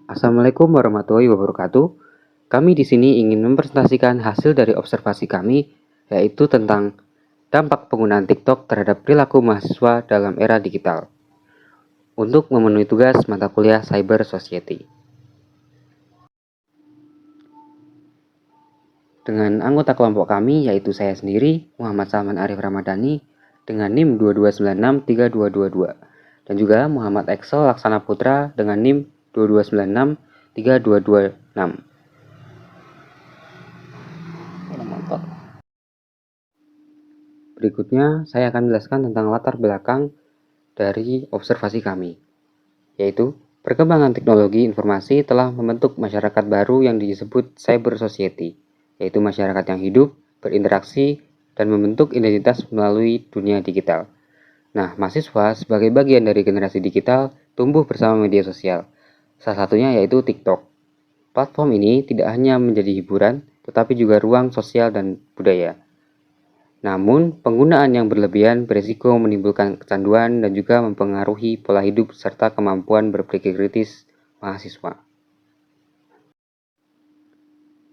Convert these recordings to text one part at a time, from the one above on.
Assalamualaikum warahmatullahi wabarakatuh. Kami di sini ingin mempresentasikan hasil dari observasi kami, yaitu tentang dampak penggunaan TikTok terhadap perilaku mahasiswa dalam era digital untuk memenuhi tugas mata kuliah Cyber Society. Dengan anggota kelompok kami, yaitu saya sendiri, Muhammad Salman Arif Ramadhani, dengan NIM 22963222, dan juga Muhammad Excel Laksana Putra dengan NIM 22963226. Berikutnya, saya akan menjelaskan tentang latar belakang dari observasi kami, yaitu perkembangan teknologi informasi telah membentuk masyarakat baru yang disebut cyber society, yaitu masyarakat yang hidup, berinteraksi, dan membentuk identitas melalui dunia digital. Nah, mahasiswa sebagai bagian dari generasi digital tumbuh bersama media sosial, salah satunya yaitu TikTok. Platform ini tidak hanya menjadi hiburan, tetapi juga ruang sosial dan budaya. Namun, penggunaan yang berlebihan berisiko menimbulkan kecanduan dan juga mempengaruhi pola hidup serta kemampuan berpikir kritis mahasiswa.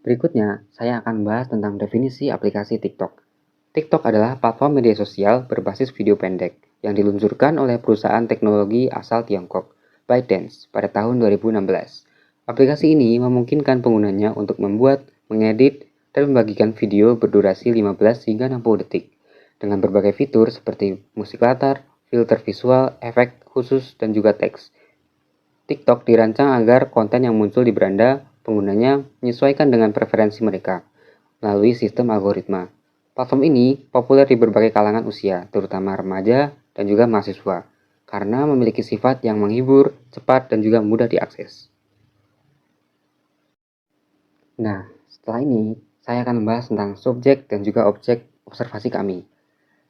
Berikutnya, saya akan membahas tentang definisi aplikasi TikTok. TikTok adalah platform media sosial berbasis video pendek yang diluncurkan oleh perusahaan teknologi asal Tiongkok, ByteDance, pada tahun 2016. Aplikasi ini memungkinkan penggunanya untuk membuat, mengedit, dan membagikan video berdurasi 15 hingga 60 detik dengan berbagai fitur seperti musik latar, filter visual, efek khusus, dan juga teks. TikTok dirancang agar konten yang muncul di beranda penggunanya menyesuaikan dengan preferensi mereka melalui sistem algoritma. Platform ini populer di berbagai kalangan usia, terutama remaja dan juga mahasiswa, karena memiliki sifat yang menghibur, cepat, dan juga mudah diakses. Nah, setelah ini, saya akan membahas tentang subjek dan juga objek observasi kami.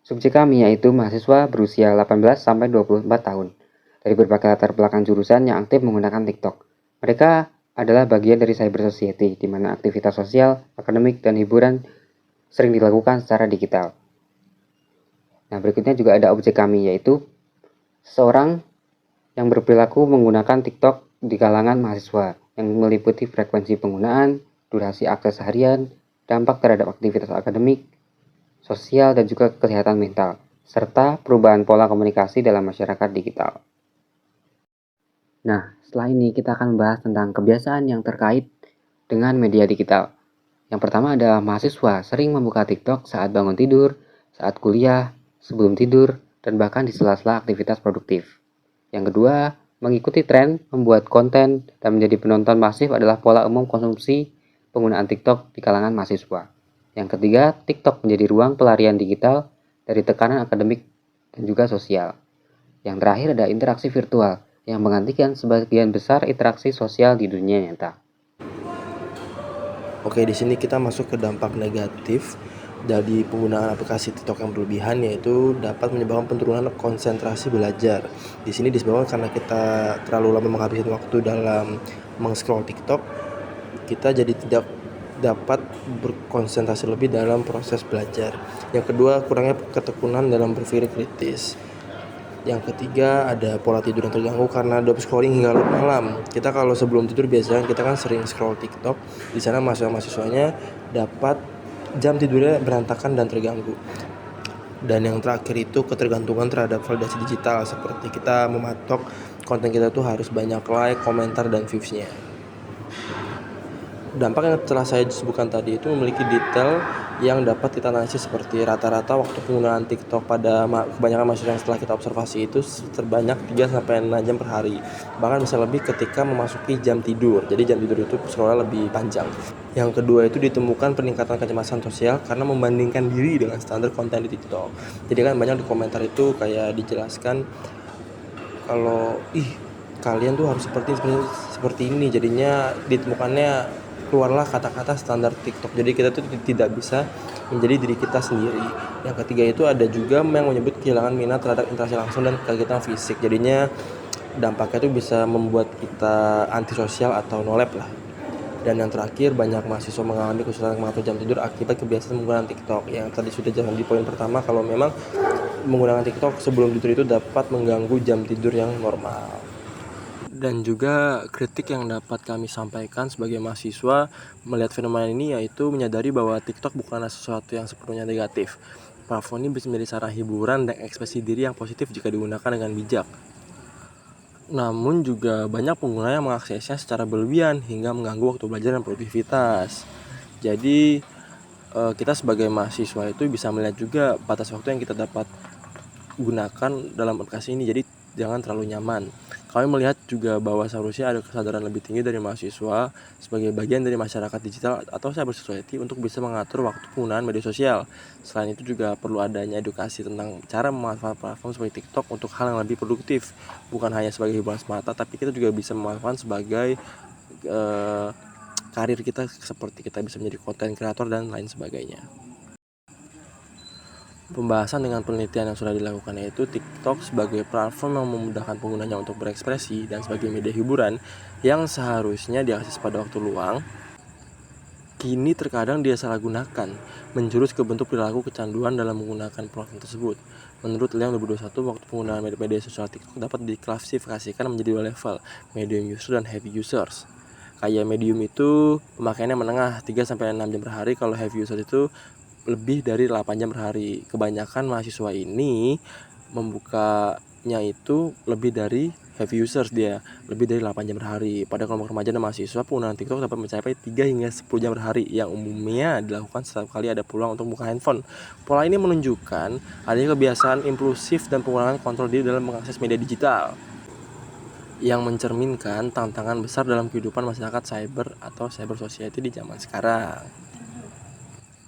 Subjek kami yaitu mahasiswa berusia 18-24 tahun, dari berbagai latar belakang jurusan yang aktif menggunakan TikTok. Mereka adalah bagian dari cyber society, di mana aktivitas sosial, akademik, dan hiburan sering dilakukan secara digital. Nah, berikutnya juga ada objek kami, yaitu seseorang yang berperilaku menggunakan TikTok di kalangan mahasiswa, yang meliputi frekuensi penggunaan, durasi akses harian, dampak terhadap aktivitas akademik, sosial, dan juga kesehatan mental, serta perubahan pola komunikasi dalam masyarakat digital. Nah, setelah ini kita akan membahas tentang kebiasaan yang terkait dengan media digital. Yang pertama adalah mahasiswa sering membuka TikTok saat bangun tidur, saat kuliah, sebelum tidur, dan bahkan di sela-sela aktivitas produktif. Yang kedua, mengikuti tren, membuat konten, dan menjadi penonton masif adalah pola umum konsumsi penggunaan TikTok di kalangan mahasiswa. Yang ketiga, TikTok menjadi ruang pelarian digital dari tekanan akademik dan juga sosial. Yang terakhir ada interaksi virtual, yang menggantikan sebagian besar interaksi sosial di dunia nyata. Oke, di sini kita masuk ke dampak negatif dari penggunaan aplikasi TikTok yang berlebihan, yaitu dapat menyebabkan penurunan konsentrasi belajar. Di sini disebabkan karena kita terlalu lama menghabiskan waktu dalam meng-scroll TikTok, kita jadi tidak dapat berkonsentrasi lebih dalam proses belajar. Yang kedua, kurangnya ketekunan dalam berpikir kritis. Yang ketiga, ada pola tidur yang terganggu karena doom scrolling hingga larut malam. Kita kalau sebelum tidur biasanya kita kan sering scroll TikTok. Di sana mahasiswanya dapat jam tidurnya berantakan dan terganggu. Dan yang terakhir itu ketergantungan terhadap validasi digital, seperti kita mematok konten kita tuh harus banyak like, komentar, dan views-nya. Dampak yang telah saya sebutkan tadi itu memiliki detail yang dapat kita analisis, seperti rata-rata waktu penggunaan TikTok pada kebanyakan mahasiswa yang setelah kita observasi itu terbanyak 3-6 jam per hari. Bahkan bisa lebih ketika memasuki jam tidur. Jadi jam tidur itu sekolah lebih panjang. Yang kedua itu ditemukan peningkatan kecemasan sosial karena membandingkan diri dengan standar konten di TikTok. Jadi kan banyak di komentar itu kayak dijelaskan kalau kalian tuh harus seperti ini. Jadinya ditemukannya keluarlah kata-kata standar TikTok. Jadi kita tuh tidak bisa menjadi diri kita sendiri. Yang ketiga itu ada juga yang menyebut kehilangan minat terhadap interaksi langsung dan kegiatan fisik. Jadinya dampaknya itu bisa membuat kita antisosial atau no lab lah. Dan yang terakhir, banyak mahasiswa mengalami kesulitan mengatur jam tidur akibat kebiasaan menggunakan TikTok. Yang tadi sudah jelaskan di poin pertama, kalau memang menggunakan TikTok sebelum tidur itu dapat mengganggu jam tidur yang normal. Dan juga kritik yang dapat kami sampaikan sebagai mahasiswa melihat fenomena ini yaitu menyadari bahwa TikTok bukanlah sesuatu yang sepenuhnya negatif. Platform ini bisa menjadi sarana hiburan dan ekspresi diri yang positif jika digunakan dengan bijak. Namun juga banyak pengguna yang mengaksesnya secara berlebihan hingga mengganggu waktu belajar dan produktivitas. Jadi kita sebagai mahasiswa itu bisa melihat juga batas waktu yang kita dapat gunakan dalam aplikasi ini, jadi jangan terlalu nyaman. Kami melihat juga bahwa seharusnya ada kesadaran lebih tinggi dari mahasiswa sebagai bagian dari masyarakat digital atau cyber society untuk bisa mengatur waktu penggunaan media sosial. Selain itu juga perlu adanya edukasi tentang cara memanfaatkan platform seperti TikTok untuk hal yang lebih produktif, bukan hanya sebagai hiburan semata, tapi kita juga bisa memanfaatkan sebagai karir kita, seperti kita bisa menjadi konten kreator dan lain sebagainya. Pembahasan dengan penelitian yang sudah dilakukan yaitu TikTok sebagai platform yang memudahkan penggunanya untuk berekspresi dan sebagai media hiburan yang seharusnya diakses pada waktu luang, kini terkadang dia salah gunakan, menjurus ke bentuk perilaku kecanduan dalam menggunakan platform tersebut. Menurut Liang 2021, waktu penggunaan media sosial TikTok dapat diklasifikasikan menjadi dua level, medium user dan heavy users. Kayak medium itu pemakaiannya menengah 3-6 jam per hari, kalau heavy user itu lebih dari 8 jam per hari. Kebanyakan mahasiswa ini membukanya itu lebih dari heavy users, dia lebih dari 8 jam per hari. Pada kelompok remaja dan mahasiswa, penggunaan TikTok dapat mencapai 3 hingga 10 jam per hari yang umumnya dilakukan setiap kali ada peluang untuk buka handphone. Pola ini menunjukkan adanya kebiasaan impulsif dan pengurangan kontrol diri dalam mengakses media digital yang mencerminkan tantangan besar dalam kehidupan masyarakat cyber atau cyber society di zaman sekarang.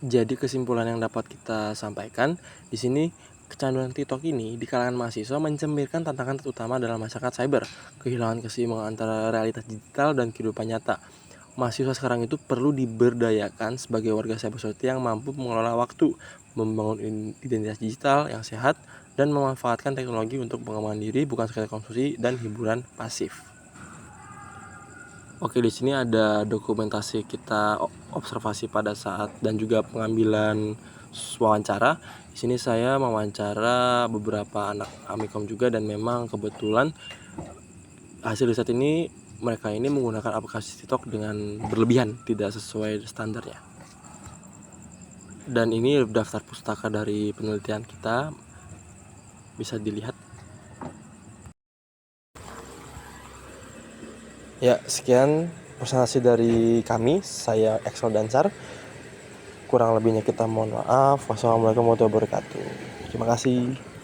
Jadi kesimpulan yang dapat kita sampaikan di sini, kecanduan TikTok ini di kalangan mahasiswa mencerminkan tantangan terutama dalam masyarakat cyber, kehilangan keseimbangan antara realitas digital dan kehidupan nyata. Mahasiswa sekarang itu perlu diberdayakan sebagai warga cyber society yang mampu mengelola waktu, membangun identitas digital yang sehat, dan memanfaatkan teknologi untuk pengembangan diri bukan sekedar konsumsi dan hiburan pasif. Oke, di sini ada dokumentasi kita observasi pada saat dan juga pengambilan wawancara. Di sini saya mewawancara beberapa anak Amikom juga, dan memang kebetulan hasil riset ini mereka ini menggunakan aplikasi TikTok dengan berlebihan, tidak sesuai standarnya. Dan ini daftar pustaka dari penelitian kita, bisa dilihat. Ya, sekian presentasi dari kami. Saya Excel Dansar. Kurang lebihnya kita mohon maaf. Wassalamualaikum warahmatullahi wabarakatuh. Terima kasih.